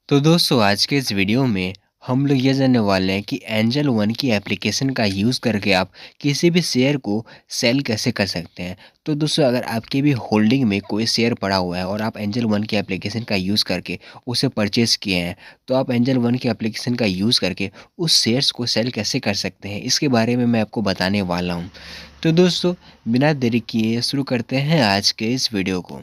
तो दोस्तों आज के इस वीडियो में हम लोग ये जानने वाले हैं कि एंजल वन की एप्लीकेशन का यूज़ करके आप किसी भी शेयर को सेल कैसे कर सकते हैं। तो दोस्तों अगर आपके भी होल्डिंग में कोई शेयर पड़ा हुआ है और आप एंजल वन की एप्लीकेशन का यूज़ करके उसे परचेज़ किए हैं, तो आप एंजल वन की एप्लीकेशन का यूज़ करके उस शेयर्स को सेल कैसे कर सकते हैं, इसके बारे में मैं आपको बताने वाला हूँ। तो दोस्तों बिना देरी किए शुरू करते हैं आज के इस वीडियो को।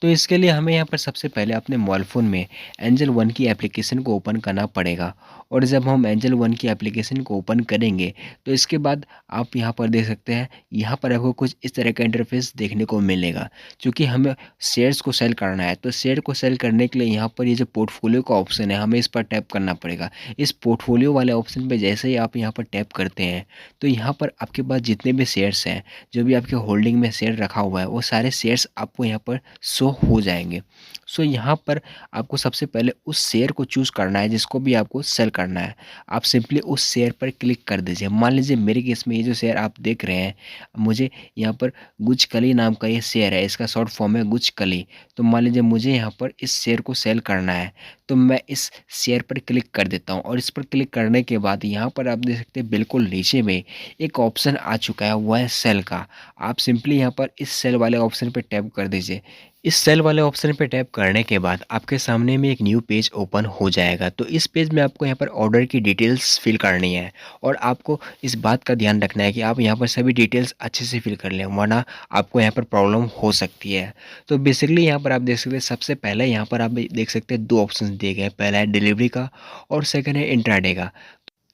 तो इसके लिए हमें यहाँ पर सबसे पहले अपने मोबाइल फ़ोन में एंजल वन की एप्लीकेशन को ओपन करना पड़ेगा। और जब हम एंजल वन की एप्लीकेशन को ओपन करेंगे तो इसके बाद आप यहाँ पर देख सकते हैं, यहाँ पर आपको कुछ इस तरह का इंटरफेस देखने को मिलेगा। क्योंकि हमें शेयर्स को सेल करना है, तो शेयर को सेल करने के लिए यहाँ पर ये जो पोर्टफोलियो का ऑप्शन है, हमें इस पर टैप करना पड़ेगा। इस पोर्टफोलियो वाले ऑप्शन पे जैसे ही आप यहाँ पर टैप करते हैं तो यहाँ पर आपके पास जितने भी शेयर्स हैं, जो भी आपके होल्डिंग में शेयर रखा हुआ है, वो सारे शेयर्स आपको यहाँ पर शो हो जाएंगे। सो यहाँ पर आपको सबसे पहले उस शेयर को चूज़ करना है जिसको भी आपको सेल करना है। आप सिंपली उस शेयर पर क्लिक कर दीजिए। मान लीजिए मेरे केस में ये जो शेयर आप देख रहे हैं, मुझे यहाँ पर गुजकली नाम का ये शेयर है, इसका शॉर्ट फॉर्म है गुजकली। तो मान लीजिए मुझे यहाँ पर इस शेयर को सेल करना है, तो मैं इस शेयर पर क्लिक कर देता हूँ। और इस पर क्लिक करने के बाद यहाँ पर आप देख सकते हैं बिल्कुल नीचे में एक ऑप्शन आ चुका है, वो है सेल का। आप सिंपली यहाँ पर इस सेल वाले ऑप्शन पर टैप कर दीजिए। इस सेल वाले ऑप्शन पे टैप करने के बाद आपके सामने में एक न्यू पेज ओपन हो जाएगा। तो इस पेज में आपको यहाँ पर ऑर्डर की डिटेल्स फिल करनी है और आपको इस बात का ध्यान रखना है कि आप यहाँ पर सभी डिटेल्स अच्छे से फिल कर लें, वरना आपको यहाँ पर प्रॉब्लम हो सकती है। तो बेसिकली यहाँ पर आप देख सकते हैं, सबसे पहले यहाँ पर आप देख सकते हैं दो ऑप्शन दिए गए हैं। पहला है डिलीवरी का और सेकंड है इंट्राडे का।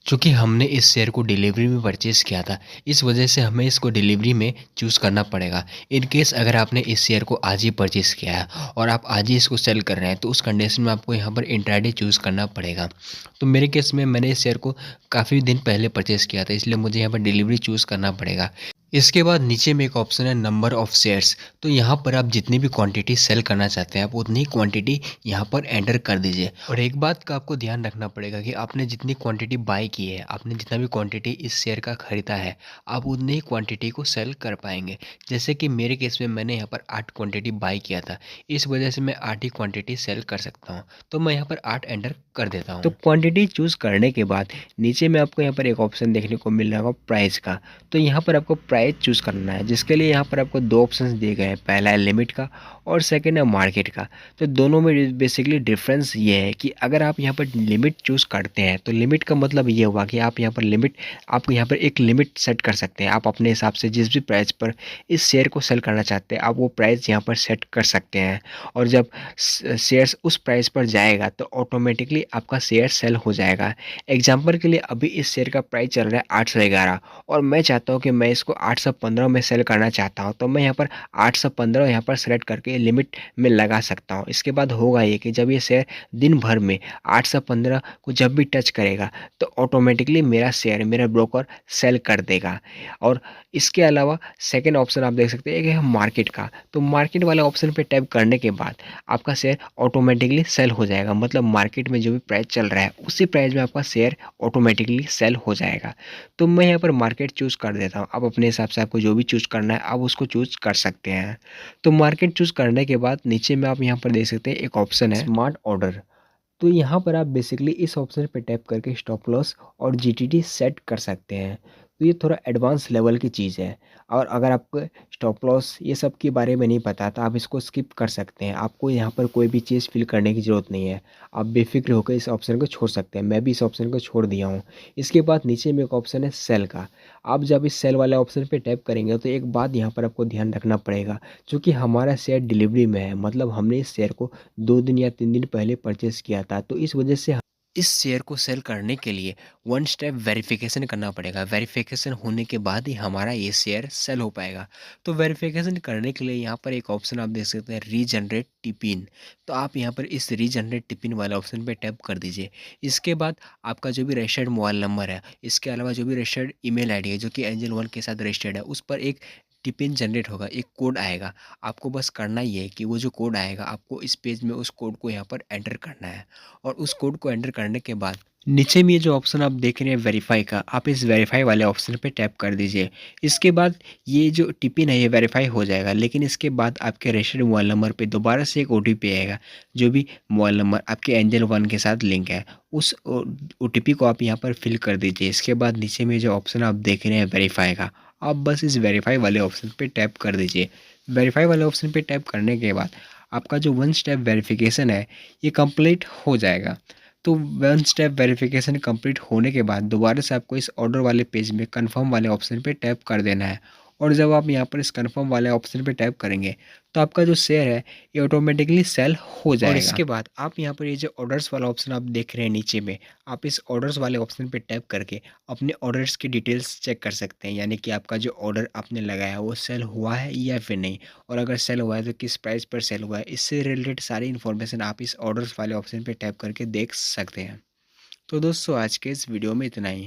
चूँकि हमने इस शेयर को डिलीवरी में परचेज़ किया था, इस वजह से हमें इसको डिलीवरी में चूज़ करना पड़ेगा। इन केस अगर आपने इस शेयर को आज ही परचेज़ किया है और आप आज ही इसको सेल कर रहे हैं, तो उस कंडीशन में आपको यहाँ पर इंट्राडे चूज़ करना पड़ेगा। तो मेरे केस में मैंने इस शेयर को काफ़ी दिन पहले परचेज़ किया था, इसलिए मुझे यहाँ पर डिलीवरी चूज़ करना पड़ेगा। इसके बाद नीचे में एक ऑप्शन है नंबर ऑफ़ शेयर्स। तो यहाँ पर आप जितनी भी क्वांटिटी सेल करना चाहते हैं, आप उतनी क्वांटिटी यहाँ पर एंटर कर दीजिए। और एक बात का आपको ध्यान रखना पड़ेगा कि आपने जितनी क्वांटिटी बाय की है, आपने जितना भी क्वांटिटी इस शेयर का खरीदा है, आप उतनी ही क्वांटिटी को सेल कर पाएंगे। जैसे कि मेरे केस में मैंने यहाँ पर 8 क्वांटिटी बाय किया था, इस वजह से मैं 8 ही क्वांटिटी सेल कर सकता हूँ। तो मैं यहाँ पर 8 एंटर कर देता हूँ। तो क्वांटिटी चूज़ करने के बाद नीचे में आपको यहाँ पर एक ऑप्शन देखने को मिल रहा होगा प्राइस का। तो यहाँ पर आपको प्राइस चूज़ करना है, जिसके लिए यहाँ पर आपको दो ऑप्शंस दिए गए हैं। पहला है लिमिट का और सेकंड है मार्केट का। तो दोनों में बेसिकली डिफरेंस ये है कि अगर आप यहाँ पर लिमिट चूज़ करते हैं, तो लिमिट का मतलब ये हुआ कि आप यहाँ पर यहाँ पर एक लिमिट सेट कर सकते हैं। आप अपने हिसाब से जिस भी प्राइस पर इस शेयर को सेल करना चाहते हैं, आप वो प्राइस यहाँ पर सेट कर सकते हैं। और जब शेयर्स उस प्राइस पर जाएगा तो ऑटोमेटिकली आपका शेयर सेल हो जाएगा। एग्जाम्पल के लिए अभी इस शेयर का प्राइस चल रहा है 811 और मैं चाहता हूँ कि मैं इसको 815 में सेल करना चाहता हूँ, तो मैं यहाँ पर 815 यहाँ पर सेलेक्ट करके लिमिट में लगा सकता हूँ। इसके बाद होगा ये कि जब ये शेयर दिन भर में 815 को जब भी टच करेगा तो ऑटोमेटिकली मेरा शेयर मेरा ब्रोकर सेल कर देगा। और इसके अलावा सेकेंड ऑप्शन आप देख सकते हैं कि है मार्केट का। तो मार्केट वाले ऑप्शन पर टैप करने के बाद आपका शेयर ऑटोमेटिकली सेल हो जाएगा। मतलब मार्केट में जो भी प्राइस चल रहा है उसी प्राइस में आपका शेयर ऑटोमेटिकली सेल हो जाएगा। तो मैं यहाँ पर मार्केट चूज़ कर देता हूँ। आप अपने हिसाब से आपको जो भी चूज़ करना है आप उसको चूज़ कर सकते हैं। तो मार्केट चूज़ करने के बाद नीचे में आप यहाँ पर देख सकते हैं एक ऑप्शन है स्मार्ट ऑर्डर। तो यहाँ पर आप बेसिकली इस ऑप्शन पे टैप करके स्टॉप लॉस और जीटीडी सेट कर सकते हैं। तो ये थोड़ा एडवांस लेवल की चीज़ है। और अगर आपको स्टॉप लॉस ये सब के बारे में नहीं पता तो आप इसको स्किप कर सकते हैं। आपको यहाँ पर कोई भी चीज़ फिल करने की ज़रूरत नहीं है। आप बेफिक्र होकर इस ऑप्शन को छोड़ सकते हैं। मैं भी इस ऑप्शन को छोड़ दिया हूँ। इसके बाद नीचे में एक ऑप्शन है सेल का। आप जब इस सेल वाले ऑप्शन पे टैप करेंगे तो एक बात यहाँ पर आपको ध्यान रखना पड़ेगा। चूँकि हमारा शेयर डिलीवरी में है, मतलब हमने इस शेयर को 2 दिन या 3 दिन पहले परचेज़ किया था, तो इस वजह से इस शेयर को सेल करने के लिए वन स्टेप वेरिफिकेशन करना पड़ेगा। वेरिफिकेशन होने के बाद ही हमारा ये शेयर सेल हो पाएगा। तो वेरिफिकेशन करने के लिए यहाँ पर एक ऑप्शन आप देख सकते हैं रीजनरेट टिपिन। तो आप यहाँ पर इस रीजनरेट टिपिन वाले ऑप्शन पे टैप कर दीजिए। इसके बाद आपका जो भी रजिस्टर्ड मोबाइल नंबर है, इसके अलावा जो भी रजिस्टर्ड ईमेल आईडी है जो कि एंजल वन के साथ रजिस्टर्ड है, उस पर एक टिपिन जनरेट होगा, एक कोड आएगा। आपको बस करना ही है कि वो जो कोड आएगा आपको इस पेज में उस कोड को यहाँ पर एंटर करना है। और उस कोड को एंटर करने के बाद नीचे में ये जो ऑप्शन आप देख रहे हैं वेरीफाई का, आप इस वेरीफाई वाले ऑप्शन पे टैप कर दीजिए। इसके बाद ये जो टिपिन है ये वेरीफाई हो जाएगा, लेकिन इसके बाद आपके रजिस्टर्ड मोबाइल नंबर पे दोबारा से एक ओटीपी आएगा, जो भी मोबाइल नंबर आपके एंजल वन के साथ लिंक है। उस ओटीपी को आप यहाँ पर फिल कर दीजिए। इसके बाद नीचे में जो ऑप्शन आप देख रहे हैं वेरीफाई का, आप बस इस वेरीफाई वाले ऑप्शन पे टैप कर दीजिए। वेरीफाई वाले ऑप्शन पे टैप करने के बाद आपका जो वन स्टेप वेरिफिकेशन है ये कंप्लीट हो जाएगा। तो वन स्टेप वेरिफिकेशन कंप्लीट होने के बाद दोबारा से आपको इस ऑर्डर वाले पेज में कन्फर्म वाले ऑप्शन पे टैप कर देना है। और जब आप यहाँ पर इस कन्फर्म वाले ऑप्शन पे टैप करेंगे तो आपका जो शेयर है ये ऑटोमेटिकली सेल हो जाएगा। और इसके बाद आप यहाँ पर ये जो ऑर्डर्स वाला ऑप्शन आप देख रहे हैं नीचे में, आप इस ऑर्डर्स वाले ऑप्शन पे टैप करके अपने ऑर्डर्स की डिटेल्स चेक कर सकते हैं, यानी कि आपका जो ऑर्डर आपने लगाया है वो सेल हुआ है या फिर नहीं, और अगर सेल हुआ है तो किस प्राइस पर सेल हुआ है। इससे रिलेटेड सारी इन्फॉर्मेशन आप इस ऑर्डर्स वाले ऑप्शन पे टैप करके देख सकते हैं। तो दोस्तों आज के इस वीडियो में इतना ही।